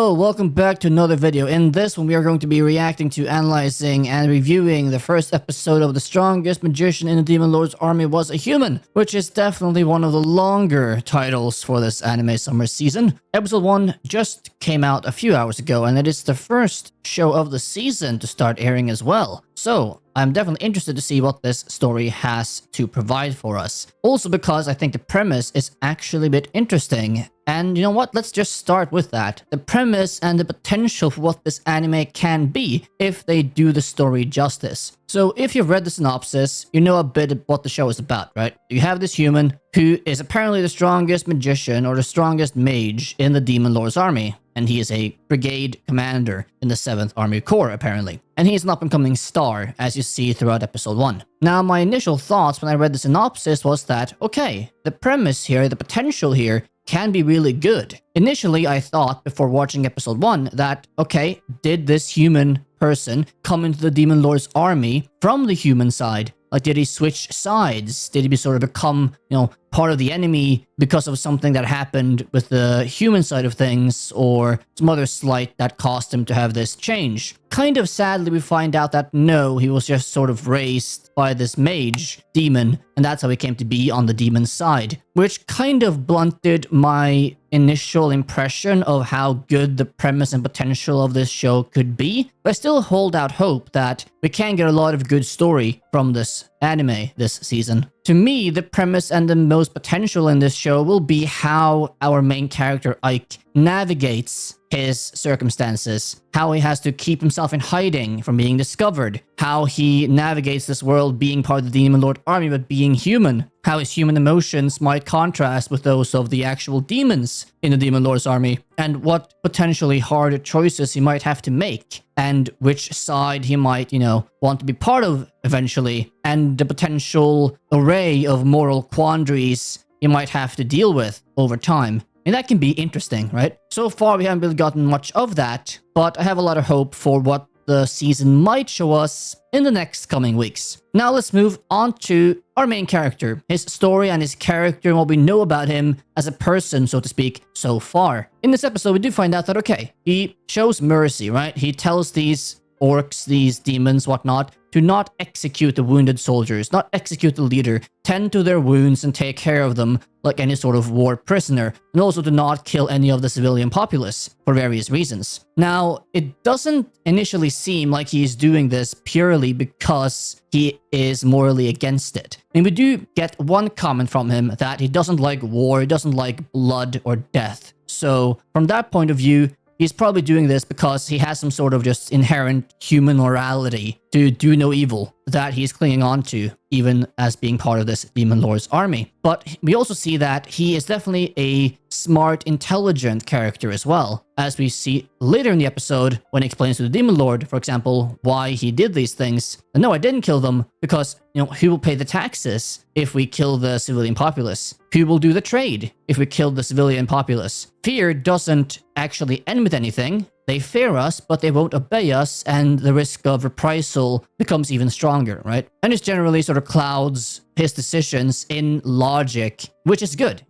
Hello, welcome back to another video. In this one, we are going to be reacting to, analyzing, and reviewing the first episode of The Strongest Magician in the Demon Lord's Army Was a Human, which is definitely one of the longer titles for this anime summer season. Episode 1 just came out a few hours ago, and it is the first show of the season to start airing as well. So, I'm definitely interested to see what this story has to provide for us. Also because I think the premise is actually a bit interesting. And you know what? Let's just start with that. The premise and the potential for what this anime can be if they do the story justice. So if you've read the synopsis, you know a bit of what the show is about, right? You have this human who is apparently the strongest magician or the strongest mage in the Demon Lord's army. And he is a brigade commander in the 7th Army Corps, apparently. And he's an up-and-coming star, as you see throughout episode 1. Now, my initial thoughts when I read the synopsis was that, okay, the premise here, the potential here, can be really good. Initially, I thought, before watching episode 1, that, okay, did this human person come into the Demon Lord's army from the human side? Like, did he switch sides? Did he sort of become, part of the enemy because of something that happened with the human side of things, or some other slight that caused him to have this change? Kind of sadly, we find out that no, he was just sort of raised by this mage demon, and that's how he came to be on the demon side, which kind of blunted my initial impression of how good the premise and potential of this show could be. But I still hold out hope that we can get a lot of good story from this anime this season. To me, the premise and the most potential in this show will be how our main character, Ike, navigates his circumstances, how he has to keep himself in hiding from being discovered, how he navigates this world being part of the Demon Lord army but being human, how his human emotions might contrast with those of the actual demons in the Demon Lord's army, and what potentially harder choices he might have to make, and which side he might, want to be part of eventually, and the potential array of moral quandaries he might have to deal with over time. And that can be interesting, right? So far, we haven't really gotten much of that, but I have a lot of hope for what the season might show us in the next coming weeks. Now let's move on to our main character, his story and his character and what we know about him as a person, so to speak, so far. In this episode, we do find out that, okay, he shows mercy, right? He tells these orcs, these demons, whatnot, to not execute the wounded soldiers, not execute the leader, tend to their wounds and take care of them like any sort of war prisoner, and also to not kill any of the civilian populace for various reasons. Now, it doesn't initially seem like he's doing this purely because he is morally against it. And we do get one comment from him that he doesn't like war, he doesn't like blood or death. So, from that point of view, he's probably doing this because he has some sort of just inherent human morality to do no evil that he's clinging on to, even as being part of this Demon Lord's army. But we also see that he is definitely a smart, intelligent character as well, as we see later in the episode when he explains to the Demon Lord, for example, why he did these things. And no, I didn't kill them because, who will pay the taxes if we kill the civilian populace? Who will do the trade if we kill the civilian populace? Fear doesn't actually end with anything. They fear us, but they won't obey us, and the risk of reprisal becomes even stronger, right? And it generally sort of clouds his decisions in logic, which is good,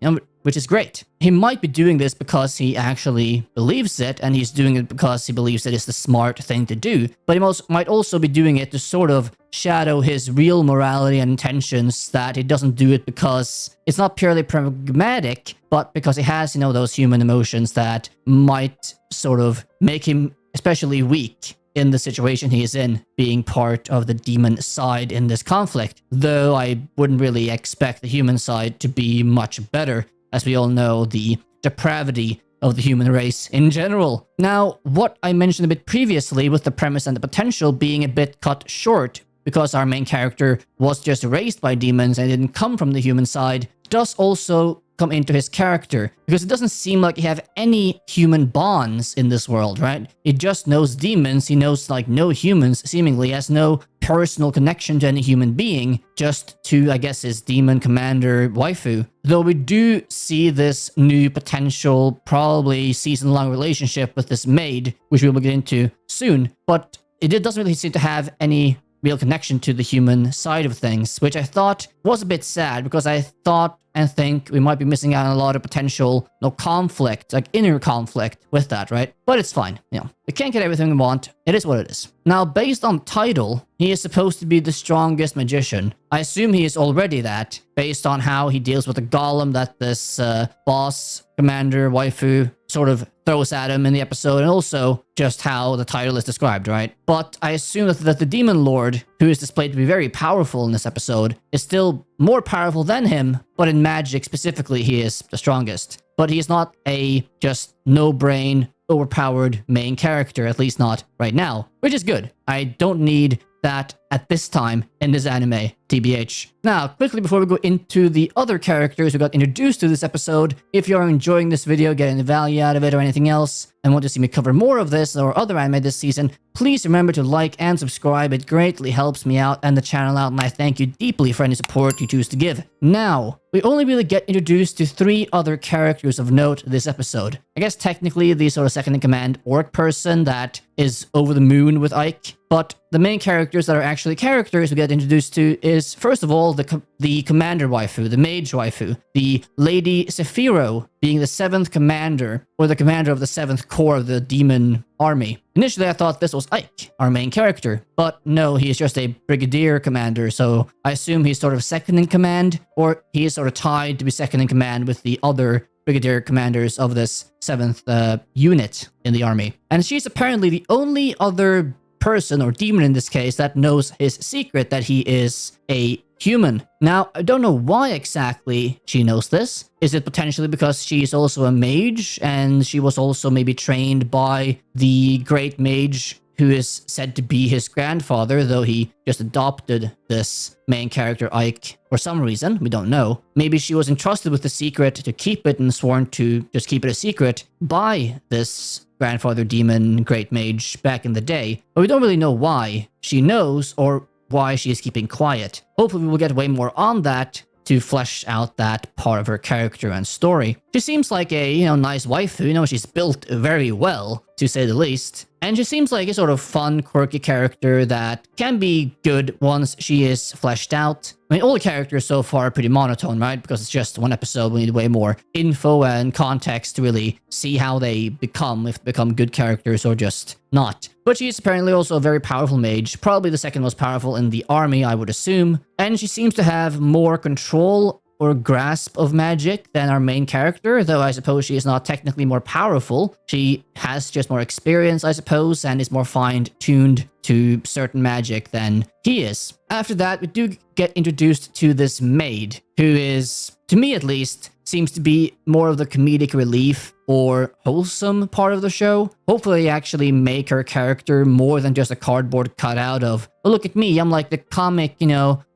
which is great. He might be doing this because he actually believes it, and he's doing it because he believes it is the smart thing to do, but he might also be doing it to sort of shadow his real morality and intentions, that he doesn't do it because it's not purely pragmatic, but because he has, those human emotions that might sort of make him especially weak in the situation he is in, being part of the demon side in this conflict. Though I wouldn't really expect the human side to be much better, as we all know the depravity of the human race in general. Now, what I mentioned a bit previously with the premise and the potential being a bit cut short because our main character was just raised by demons and didn't come from the human side, does also come into his character, because it doesn't seem like he have any human bonds in this world, right? He just knows demons, he knows like no humans, seemingly has no personal connection to any human being, just to, I guess, his demon commander waifu. Though we do see this new potential, probably season-long relationship with this maid, which we will get into soon, but it doesn't really seem to have any real connection to the human side of things, which I thought was a bit sad, because I thought and think we might be missing out on a lot of potential, conflict, like inner conflict with that, right? But it's fine, we can't get everything we want. It is what it is. Now, based on title, he is supposed to be the strongest magician. I assume he is already that, based on how he deals with the golem that this boss, commander, waifu sort of throws at him in the episode, and also just how the title is described, right? But I assume that the demon lord, who is displayed to be very powerful in this episode, is still more powerful than him, but in magic specifically, he is the strongest. But he is not a just no-brain, overpowered main character, at least not right now, which is good. I don't need that at this time in this anime, TBH. Now, quickly before we go into the other characters who got introduced to this episode, if you are enjoying this video, getting the value out of it or anything else, and want to see me cover more of this or other anime this season, please remember to like and subscribe. It greatly helps me out and the channel out, and I thank you deeply for any support you choose to give. Now, we only really get introduced to 3 other characters of note this episode. I guess technically the sort of second-in-command orc person that is over the moon with Ike, but the main characters that are actually characters we get introduced to is, first of all, the commander waifu, the mage waifu, the Lady Sephiro being the 7th commander, or the commander of the 7th corps of the demon army. Initially, I thought this was Ike, our main character, but no, he is just a brigadier commander, so I assume he's sort of second in command, or he is sort of tied to be second in command with the other brigadier commanders of this 7th unit in the army. And she's apparently the only other person, or demon in this case, that knows his secret that he is a human. Now, I don't know why exactly she knows this. Is it potentially because she's also a mage, and she was also maybe trained by the great mage who is said to be his grandfather, though he just adopted this main character, Ike, for some reason. We don't know. Maybe she was entrusted with the secret to keep it and sworn to just keep it a secret by this grandfather demon, great mage, back in the day. But we don't really know why she knows or why she is keeping quiet. Hopefully we will get way more on that to flesh out that part of her character and story. She seems like a, nice waifu. She's built very well, to say the least. And she seems like a sort of fun, quirky character that can be good once she is fleshed out. I mean, all the characters so far are pretty monotone, right? Because it's just one episode, we need way more info and context to really see how they become, if they become good characters or just not. But she's apparently also a very powerful mage, probably the second most powerful in the army, I would assume. And she seems to have more control or grasp of magic than our main character, though I suppose she is not technically more powerful. She has just more experience, I suppose, and is more fine-tuned to certain magic than he is. After that, we do get introduced to this Maid, who is, to me at least, seems to be more of the comedic relief or wholesome part of the show. Hopefully they actually make her character more than just a cardboard cutout of, oh, look at me, I'm like the comic,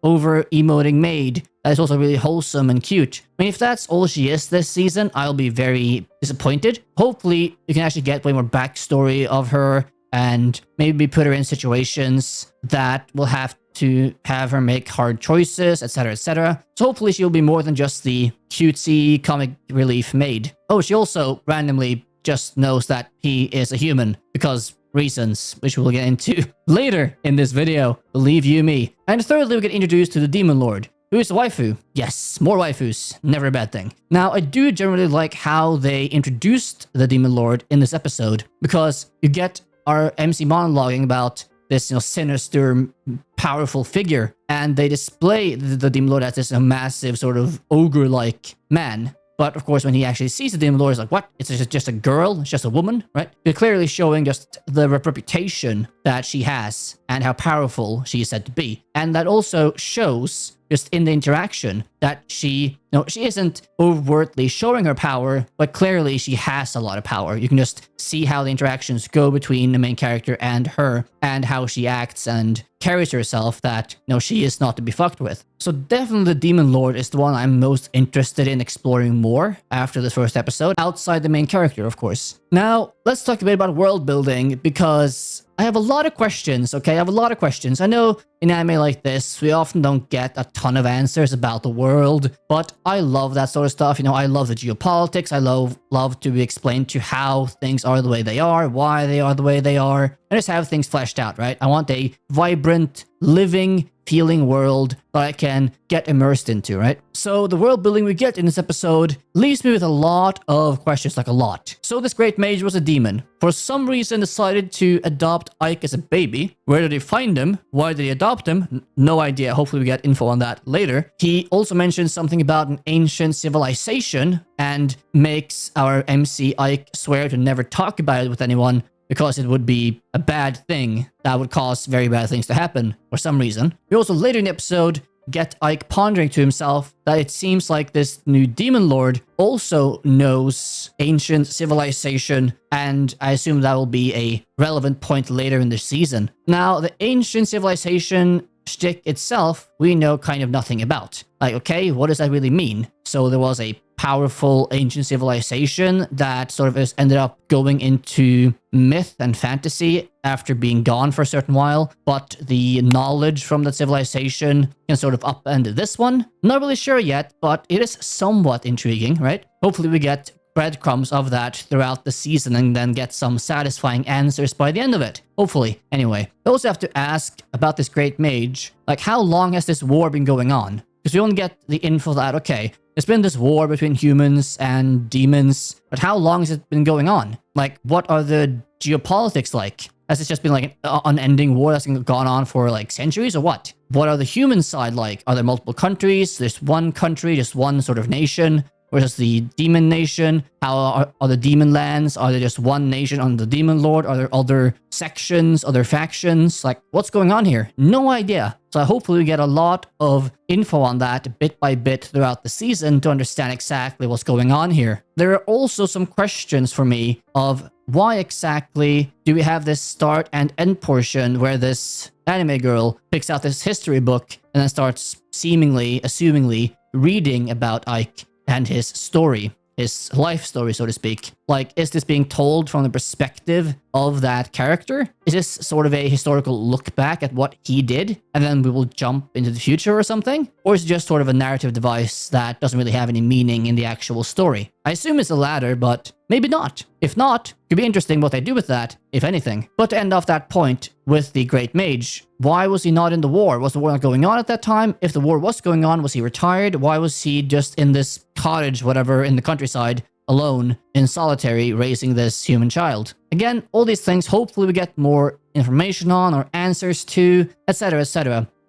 over-emoting maid that is also really wholesome and cute. I mean, if that's all she is this season, I'll be very disappointed. Hopefully you can actually get way more backstory of her and maybe put her in situations that will have to have her make hard choices, etc., etc. So hopefully she'll be more than just the cutesy comic relief maid. Oh, she also randomly just knows that he is a human because reasons, which we'll get into later in this video. Believe you me. And thirdly, we get introduced to the Demon Lord, who is a waifu. Yes, more waifus. Never a bad thing. Now, I do generally like how they introduced the Demon Lord in this episode, because you get our MC monologuing about this, sinister, powerful figure, and they display the Demon Lord as this massive sort of ogre-like man. But of course, when he actually sees the Demon Lord, he's like, what? It's just a girl? It's just a woman, right? They're clearly showing just the reputation that she has and how powerful she is said to be. And that also shows just in the interaction that she isn't overtly showing her power, but clearly she has a lot of power. You can just see how the interactions go between the main character and her, and how she acts and carries herself, that she is not to be fucked with. So definitely the Demon Lord is the one I'm most interested in exploring more after this first episode, outside the main character, of course. Now, let's talk a bit about world building, because I have a lot of questions, okay? I have a lot of questions. I know in anime like this, we often don't get a ton of answers about the world, but I love that sort of stuff. I love the geopolitics. I love to be explained to how things are the way they are, why they are the way they are, and just have things fleshed out, right? I want a vibrant, living, feeling world that I can get immersed into, right? So the world building we get in this episode leaves me with a lot of questions, like a lot. So this great mage was a demon. For some reason decided to adopt Ike as a baby. Where did he find him? Why did he adopt him? No idea. Hopefully we get info on that later. He also mentions something about an ancient civilization and makes our MC Ike swear to never talk about it with anyone, because it would be a bad thing that would cause very bad things to happen for some reason. We also later in the episode get Ike pondering to himself that it seems like this new demon lord also knows ancient civilization, and I assume that will be a relevant point later in the season. Now, the ancient civilization shtick itself, we know kind of nothing about. Like, okay, what does that really mean? So there was a powerful ancient civilization that sort of ended up going into myth and fantasy after being gone for a certain while, but the knowledge from that civilization can sort of upend this one. Not really sure yet, but it is somewhat intriguing, right? Hopefully we get breadcrumbs of that throughout the season and then get some satisfying answers by the end of it. Hopefully. Anyway, we also have to ask about this great mage. Like, how long has this war been going on? Because we only get the info that, okay, there's been this war between humans and demons, but how long has it been going on? Like, what are the geopolitics like? Has it just been like an unending war that's gone on for like centuries, or what? What are the human side like? Are there multiple countries? There's one country, just one sort of nation? Versus the demon nation? How are the demon lands? Are there just one nation under the demon lord? Are there other sections, other factions? Like, what's going on here? No idea. So hopefully we get a lot of info on that bit by bit throughout the season to understand exactly what's going on here. There are also some questions for me of why exactly do we have this start and end portion where this anime girl picks out this history book and then starts assumingly reading about Ike and his story, his life story, so to speak. Like, is this being told from the perspective of that character? Is this sort of a historical look back at what he did, and then we will jump into the future or something? Or is it just sort of a narrative device that doesn't really have any meaning in the actual story? I assume it's the latter, but maybe not. If not, it could be interesting what they do with that, if anything. But to end off that point with the Great Mage, why was he not in the war? Was the war not going on at that time? If the war was going on, was he retired? Why was he just in this cottage, whatever, in the countryside, alone, in solitary, raising this human child? Again, all these things, hopefully we get more information on or answers to, etc.,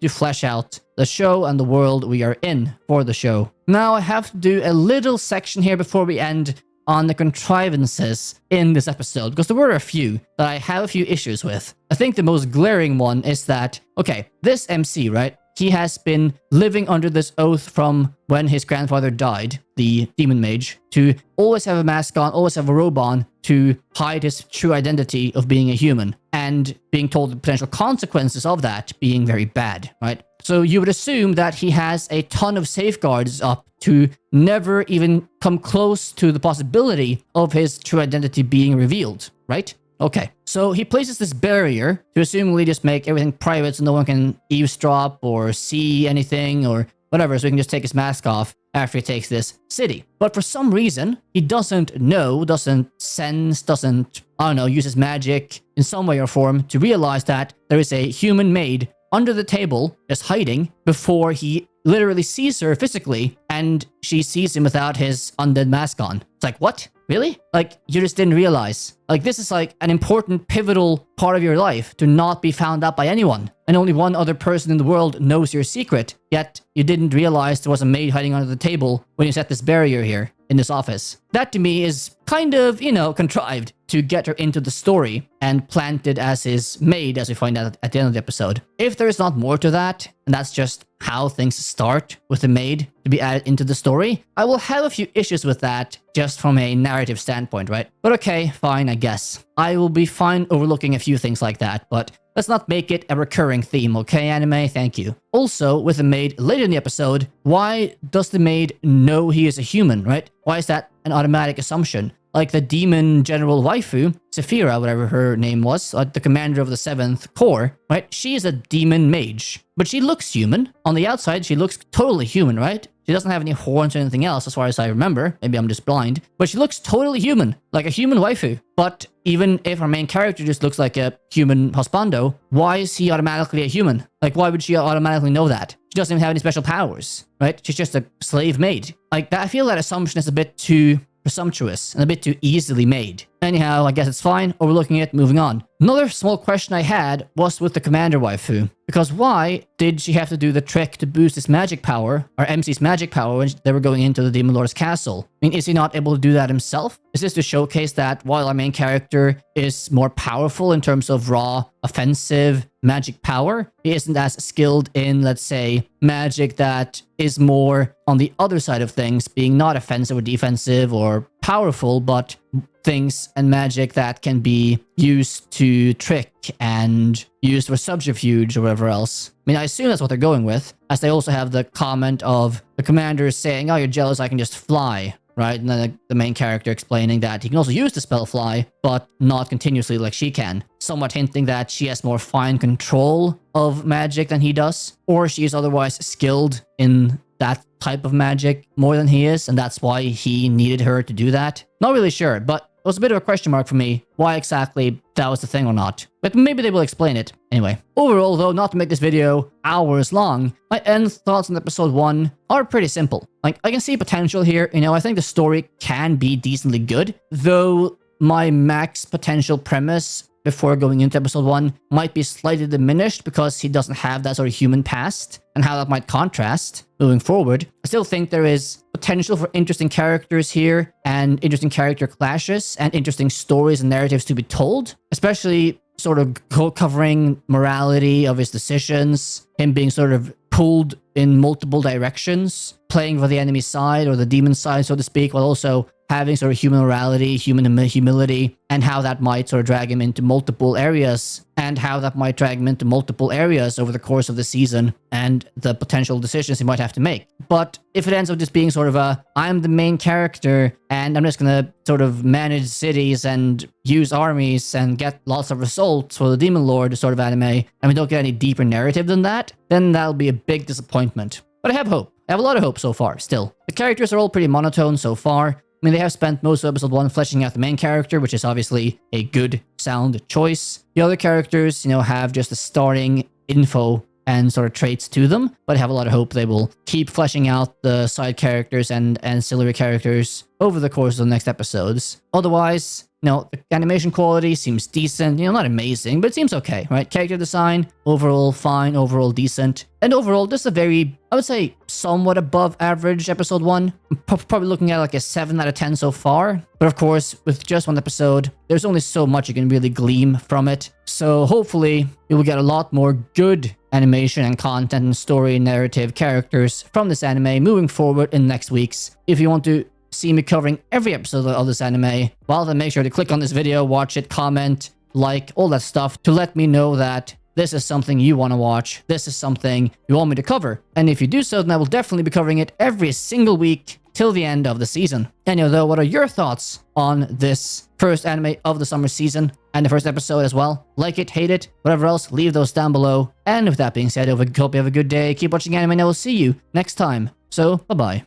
to flesh out the show and the world we are in for the show. Now, I have to do a little section here before we end on the contrivances in this episode, because there were a few that I have a few issues with. I think the most glaring one is that, okay, this MC, right? He has been living under this oath from when his grandfather died, the demon mage, to always have a mask on, always have a robe on, to hide his true identity of being a human, and being told the potential consequences of that being very bad, right? So you would assume that he has a ton of safeguards up to never even come close to the possibility of his true identity being revealed, right? Okay, so he places this barrier to assumingly just make everything private so no one can eavesdrop or see anything or whatever, so he can just take his mask off after he takes this city. But for some reason, he doesn't know, doesn't sense, doesn't, I don't know, use his magic in some way or form to realize that there is a human maid under the table, just hiding, before he literally sees her physically, and she sees him without his undead mask on. It's like, what? Really? Like, you just didn't realize. Like, this is like an important, pivotal part of your life to not be found out by anyone. And only one other person in the world knows your secret, yet you didn't realize there was a maid hiding under the table when you set this barrier here in this office. That to me is kind of, you know, contrived to get her into the story and planted as his maid, as we find out at the end of the episode. If there is not more to that, and that's just how things start with the maid to be added into the story, I will have a few issues with that just from a narrative standpoint, right? But okay, fine, I guess. I will be fine overlooking a few things like that, but let's not make it a recurring theme, okay, anime? Thank you. Also, with the maid later in the episode, why does the maid know he is a human, right? Why is that an automatic assumption? Like the demon general waifu, Sephira, whatever her name was, the commander of the 7th Corps, right? She is a demon mage, but she looks human. On the outside, she looks totally human, right? She doesn't have any horns or anything else as far as I remember. Maybe I'm just blind. But she looks totally human, like a human waifu. But even if our main character just looks like a human husbando, why is he automatically a human? Like, why would she automatically know that? She doesn't even have any special powers, right? She's just a slave maid. Like, that, I feel that assumption is a bit too presumptuous and a bit too easily made. Anyhow, I guess it's fine. Overlooking it, moving on. Another small question I had was with the commander waifu. Because why did she have to do the trick to boost his magic power, or MC's magic power, when they were going into the Demon Lord's castle? I mean, is he not able to do that himself? Is this to showcase that while our main character is more powerful in terms of raw, offensive magic power, he isn't as skilled in, let's say, magic that is more on the other side of things, being not offensive or defensive or powerful, but things and magic that can be used to trick and used for subterfuge or whatever else. I mean, I assume that's what they're going with, as they also have the comment of the commander saying, oh, you're jealous, I can just fly, right? And then the main character explaining that he can also use the spell fly, but not continuously like she can. Somewhat hinting that she has more fine control of magic than he does, or she is otherwise skilled in that type of magic more than he is, and that's why he needed her to do that. Not really sure, but it was a bit of a question mark for me why exactly that was the thing or not. But maybe they will explain it. Anyway, overall though, not to make this video hours long, my end thoughts on episode 1 are pretty simple. Like, I can see potential here. You know, I think the story can be decently good, though my max potential premise before going into episode 1 might be slightly diminished because he doesn't have that sort of human past and how that might contrast moving forward. I still think there is potential for interesting characters here and interesting character clashes and interesting stories and narratives to be told, especially sort of covering morality of his decisions, him being sort of pulled in multiple directions, playing for the enemy side or the demon side, so to speak, while also having sort of human morality, human humility, and how that might sort of drag him into multiple areas, and how that might drag him into multiple areas over the course of the season, and the potential decisions he might have to make. But if it ends up just being sort of a, I'm the main character, and I'm just gonna sort of manage cities and use armies and get lots of results for the Demon Lord sort of anime, and we don't get any deeper narrative than that, then that'll be a big disappointment. But I have hope. I have a lot of hope so far, still. The characters are all pretty monotone so far. I mean, they have spent most of episode 1 fleshing out the main character, which is obviously a good, sound choice. The other characters, you know, have just the starting info and sort of traits to them, but I have a lot of hope they will keep fleshing out the side characters and ancillary characters over the course of the next episodes. Otherwise, you know, the animation quality seems decent, you know, not amazing, but it seems okay, right? Character design, overall fine, overall decent, and overall just a very, I would say, somewhat above average episode 1. I'm probably looking at like a 7 out of 10 so far, but of course, with just one episode, there's only so much you can really glean from it. So hopefully, you will get a lot more good animation and content and story, narrative, characters from this anime moving forward in next weeks. If you want to see me covering every episode of this anime, well, then make sure to click on this video, watch it, comment, like, all that stuff to let me know that this is something you want to watch, this is something you want me to cover. And if you do so, then I will definitely be covering it every single week till the end of the season. Anyhow, though, what are your thoughts on this first anime of the summer season and the first episode as well? Like it, hate it, whatever else, leave those down below. And with that being said, I hope you have a good day, keep watching anime, and I will see you next time. So, bye-bye.